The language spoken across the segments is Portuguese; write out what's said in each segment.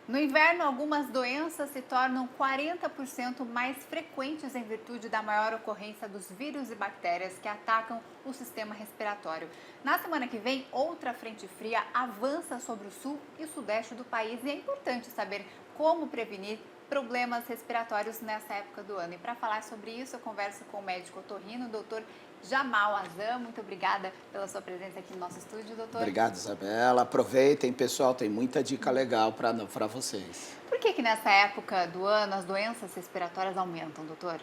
No inverno, algumas doenças se tornam 40% mais frequentes em virtude da maior ocorrência dos vírus e bactérias que atacam o sistema respiratório. Na semana que vem, outra frente fria avança sobre o sul e o sudeste do país e é importante saber como prevenir problemas respiratórios nessa época do ano. E para falar sobre isso, eu converso com o médico otorrino, o doutor Jamal Azam. Muito obrigada pela sua presença aqui no nosso estúdio, doutor. Obrigado, Isabela. Aproveitem, pessoal, tem muita dica legal para vocês. Por que nessa época do ano as doenças respiratórias aumentam, doutor?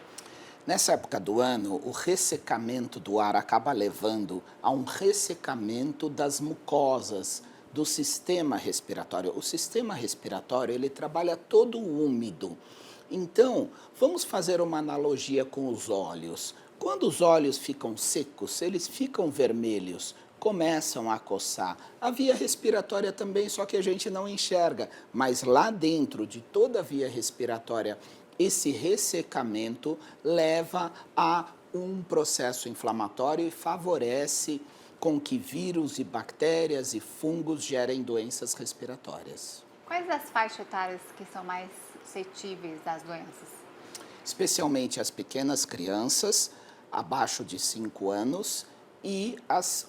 Nessa época do ano, o ressecamento do ar acaba levando a um ressecamento das mucosas do sistema respiratório. O sistema respiratório, ele trabalha todo úmido. Então, vamos fazer uma analogia com os olhos. Quando os olhos ficam secos, eles ficam vermelhos, começam a coçar. A via respiratória também, só que a gente não enxerga. Mas lá dentro de toda a via respiratória, esse ressecamento leva a um processo inflamatório e favorece com que vírus e bactérias e fungos gerem doenças respiratórias. Quais as faixas etárias que são mais suscetíveis às doenças? Especialmente as pequenas crianças, abaixo de 5 anos, e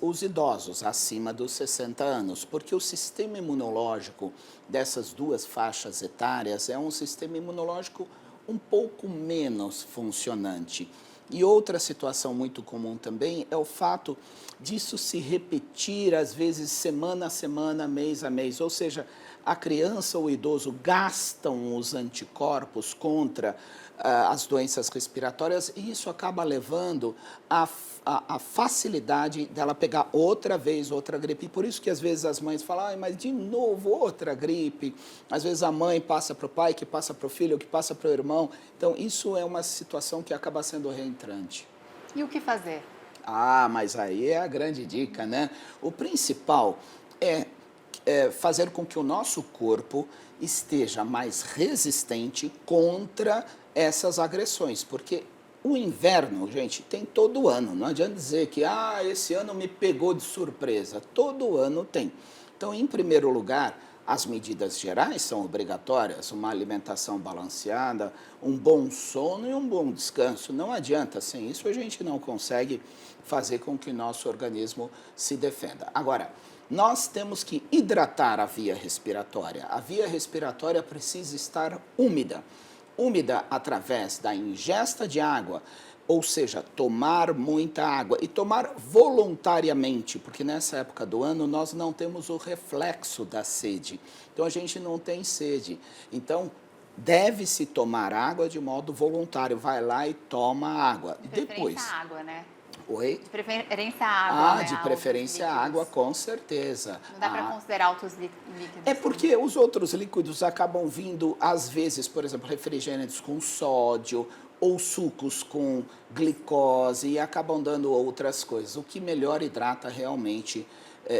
os idosos, acima dos 60 anos, porque o sistema imunológico dessas duas faixas etárias é um sistema imunológico um pouco menos funcionante. E outra situação muito comum também é o fato disso se repetir, às vezes, semana a semana, mês a mês. Ou seja, a criança ou o idoso gastam os anticorpos contra as doenças respiratórias e isso acaba levando a facilidade dela pegar outra vez outra gripe. E por isso que às vezes as mães falam, mas de novo outra gripe. Às vezes a mãe passa para o pai, que passa para o filho, que passa para o irmão. Então isso é uma situação que acaba sendo reentrante. E o que fazer? Mas aí é a grande dica, né? O principal é fazer com que o nosso corpo esteja mais resistente contra essas agressões, porque o inverno, gente, tem todo ano. Não adianta dizer que esse ano me pegou de surpresa. Todo ano tem. Então, em primeiro lugar, as medidas gerais são obrigatórias, uma alimentação balanceada, um bom sono e um bom descanso. Não adianta, sem isso a gente não consegue fazer com que o nosso organismo se defenda. Agora, nós temos que hidratar a via respiratória. A via respiratória precisa estar úmida. Úmida através da ingesta de água, ou seja, tomar muita água e tomar voluntariamente, porque nessa época do ano nós não temos o reflexo da sede. Então a gente não tem sede. Então deve-se tomar água de modo voluntário. Vai lá e toma água. De preferência água, né? Oi? De preferência água, né? De preferência água, com certeza. Não dá para considerar outros líquidos? É porque os outros líquidos acabam vindo, às vezes, por exemplo, refrigerantes com sódio ou sucos com glicose e acabam dando outras coisas. O que melhor hidrata realmente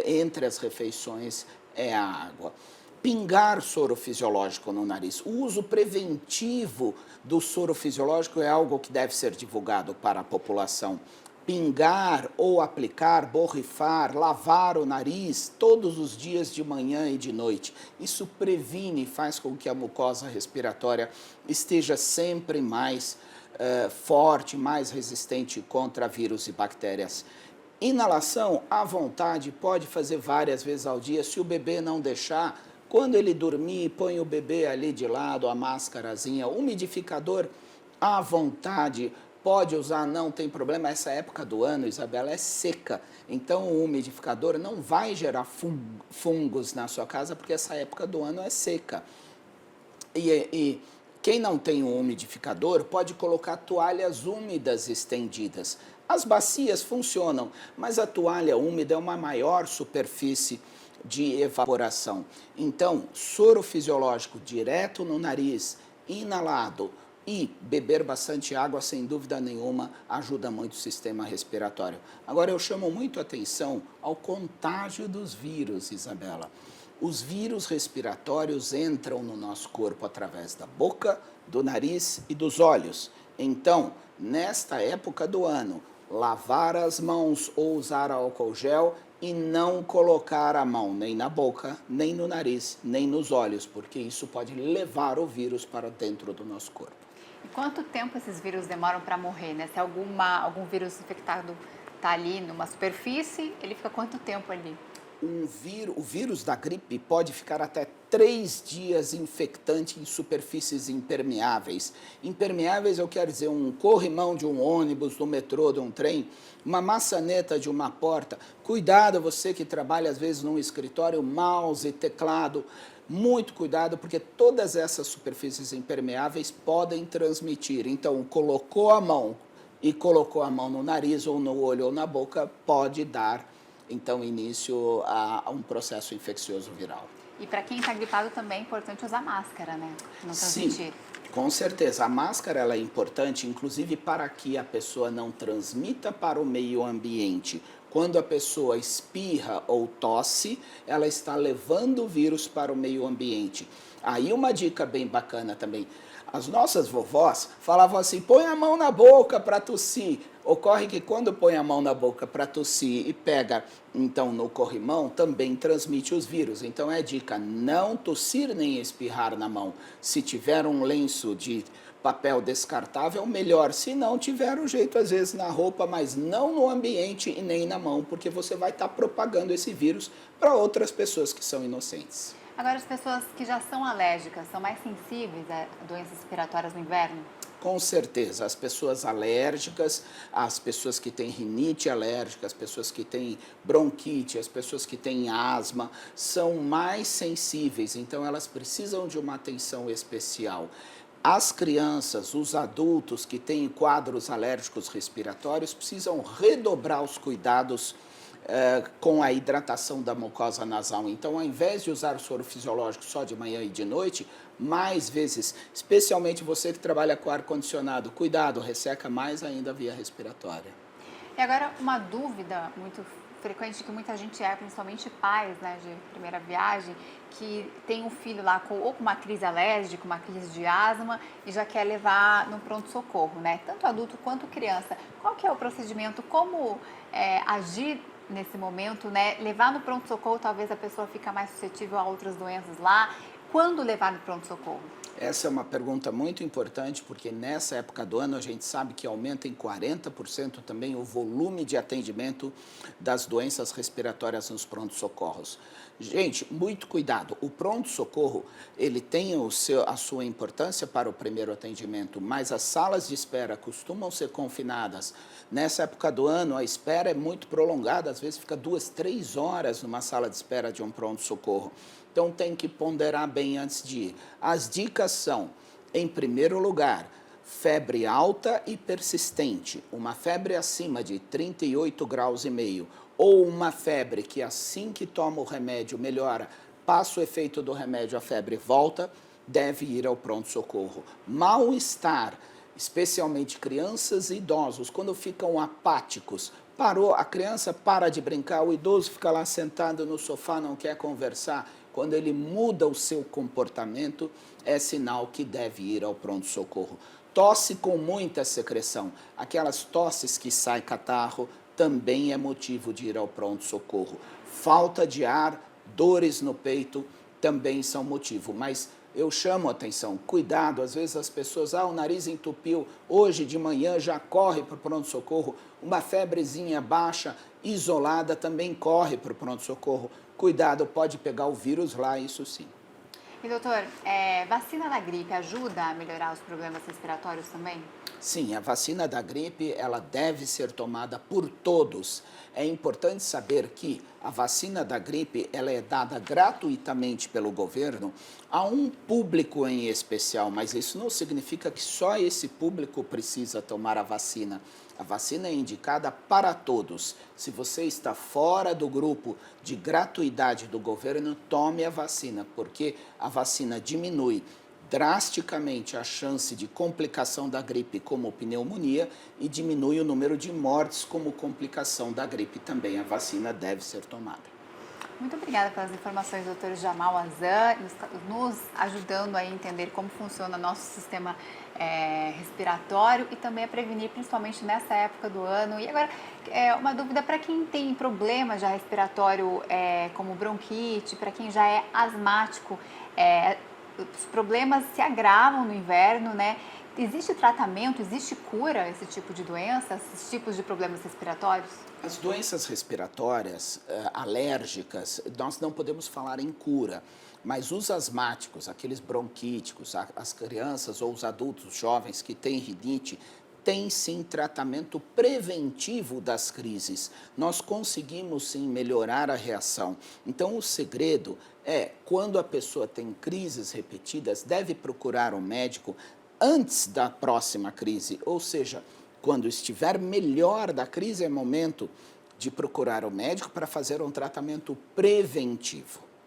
entre as refeições é a água. Pingar soro fisiológico no nariz. O uso preventivo do soro fisiológico é algo que deve ser divulgado para a população. Pingar ou aplicar, borrifar, lavar o nariz todos os dias de manhã e de noite. Isso previne e faz com que a mucosa respiratória esteja sempre mais forte, mais resistente contra vírus e bactérias. Inalação, à vontade, pode fazer várias vezes ao dia. Se o bebê não deixar, quando ele dormir, põe o bebê ali de lado, a máscarazinha, umidificador, à vontade. Pode usar, não tem problema. Essa época do ano, Isabela, é seca. Então, o umidificador não vai gerar fungos na sua casa, porque essa época do ano é seca. E quem não tem um umidificador pode colocar toalhas úmidas estendidas. As bacias funcionam, mas a toalha úmida é uma maior superfície de evaporação. Então, soro fisiológico direto no nariz, inalado, e beber bastante água, sem dúvida nenhuma, ajuda muito o sistema respiratório. Agora, eu chamo muito a atenção ao contágio dos vírus, Isabela. Os vírus respiratórios entram no nosso corpo através da boca, do nariz e dos olhos. Então, nesta época do ano, lavar as mãos ou usar álcool gel e não colocar a mão nem na boca, nem no nariz, nem nos olhos, porque isso pode levar o vírus para dentro do nosso corpo. E quanto tempo esses vírus demoram para morrer, né? Se algum vírus infectado está ali numa superfície, ele fica quanto tempo ali? O vírus da gripe pode ficar até 3 dias infectante em superfícies impermeáveis. Impermeáveis, eu quero dizer, um corrimão de um ônibus, do metrô, de um trem, uma maçaneta de uma porta. Cuidado, você que trabalha às vezes num escritório, mouse, teclado, muito cuidado, porque todas essas superfícies impermeáveis podem transmitir. Então, colocou a mão no nariz, ou no olho, ou na boca, pode dar então início a um processo infeccioso viral. E para quem está gripado também é importante usar máscara, né? Não transmitir. Sim, com certeza. A máscara ela é importante, inclusive para que a pessoa não transmita para o meio ambiente. Quando a pessoa espirra ou tosse, ela está levando o vírus para o meio ambiente. Aí uma dica bem bacana também. As nossas vovós falavam assim, põe a mão na boca para tossir. Ocorre que quando põe a mão na boca para tossir e pega, então, no corrimão, também transmite os vírus. Então, é dica, não tossir nem espirrar na mão. Se tiver um lenço de papel descartável, melhor. Se não, tiver um jeito, às vezes, na roupa, mas não no ambiente e nem na mão, porque você vai estar propagando esse vírus para outras pessoas que são inocentes. Agora, as pessoas que já são alérgicas são mais sensíveis a doenças respiratórias no inverno? Com certeza, as pessoas alérgicas, as pessoas que têm rinite alérgica, as pessoas que têm bronquite, as pessoas que têm asma, são mais sensíveis, então elas precisam de uma atenção especial. As crianças, os adultos que têm quadros alérgicos respiratórios precisam redobrar os cuidados com a hidratação da mucosa nasal. Então, ao invés de usar soro fisiológico só de manhã e de noite, mais vezes, especialmente você que trabalha com ar-condicionado, cuidado, resseca mais ainda a via respiratória. E agora, uma dúvida muito frequente que muita gente principalmente pais, né, de primeira viagem, que tem um filho lá ou com uma crise alérgica, uma crise de asma e já quer levar no pronto-socorro, né? Tanto adulto quanto criança. Qual que é o procedimento? Como agir nesse momento, né? Levar no pronto-socorro, talvez a pessoa fica mais suscetível a outras doenças lá. Quando levar no pronto-socorro? Essa é uma pergunta muito importante, porque nessa época do ano a gente sabe que aumenta em 40% também o volume de atendimento das doenças respiratórias nos pronto-socorros. Gente, muito cuidado. O pronto-socorro, ele tem a sua importância para o primeiro atendimento, mas as salas de espera costumam ser confinadas. Nessa época do ano, a espera é muito prolongada, às vezes fica 2, 3 horas numa sala de espera de um pronto-socorro. Então, tem que ponderar bem antes de ir. As dicas são, em primeiro lugar, febre alta e persistente, uma febre acima de 38 graus e meio, ou uma febre que assim que toma o remédio melhora, passa o efeito do remédio, a febre volta, deve ir ao pronto-socorro. Mal-estar, especialmente crianças e idosos, quando ficam apáticos, parou, a criança para de brincar, o idoso fica lá sentado no sofá, não quer conversar. Quando ele muda o seu comportamento, é sinal que deve ir ao pronto-socorro. Tosse com muita secreção, aquelas tosses que sai catarro, também é motivo de ir ao pronto-socorro. Falta de ar, dores no peito, também são motivo, mas eu chamo a atenção, cuidado, às vezes as pessoas, o nariz entupiu, hoje de manhã já corre para o pronto-socorro, uma febrezinha baixa, isolada, também corre para o pronto-socorro. Cuidado, pode pegar o vírus lá, isso sim. E doutor, vacina da gripe ajuda a melhorar os problemas respiratórios também? Sim, a vacina da gripe, ela deve ser tomada por todos. É importante saber que a vacina da gripe, ela é dada gratuitamente pelo governo a um público em especial, mas isso não significa que só esse público precisa tomar a vacina. A vacina é indicada para todos. Se você está fora do grupo de gratuidade do governo, tome a vacina, porque a vacina diminui drasticamente a chance de complicação da gripe como pneumonia e diminui o número de mortes como complicação da gripe também. A vacina deve ser tomada. Muito obrigada pelas informações, doutor Jamal Azan, nos ajudando a entender como funciona nosso sistema respiratório e também a prevenir, principalmente nessa época do ano. E agora, uma dúvida para quem tem problema já respiratório, como bronquite, para quem já é asmático, os problemas se agravam no inverno, né? Existe tratamento, existe cura a esse tipo de doença, esses tipos de problemas respiratórios? As doenças respiratórias alérgicas, nós não podemos falar em cura, mas os asmáticos, aqueles bronquíticos, as crianças ou os adultos jovens que têm rinite, tem sim tratamento preventivo das crises. Nós conseguimos sim melhorar a reação. Então o segredo é, quando a pessoa tem crises repetidas, deve procurar um médico antes da próxima crise, ou seja, quando estiver melhor da crise, é momento de procurar o médico para fazer um tratamento preventivo.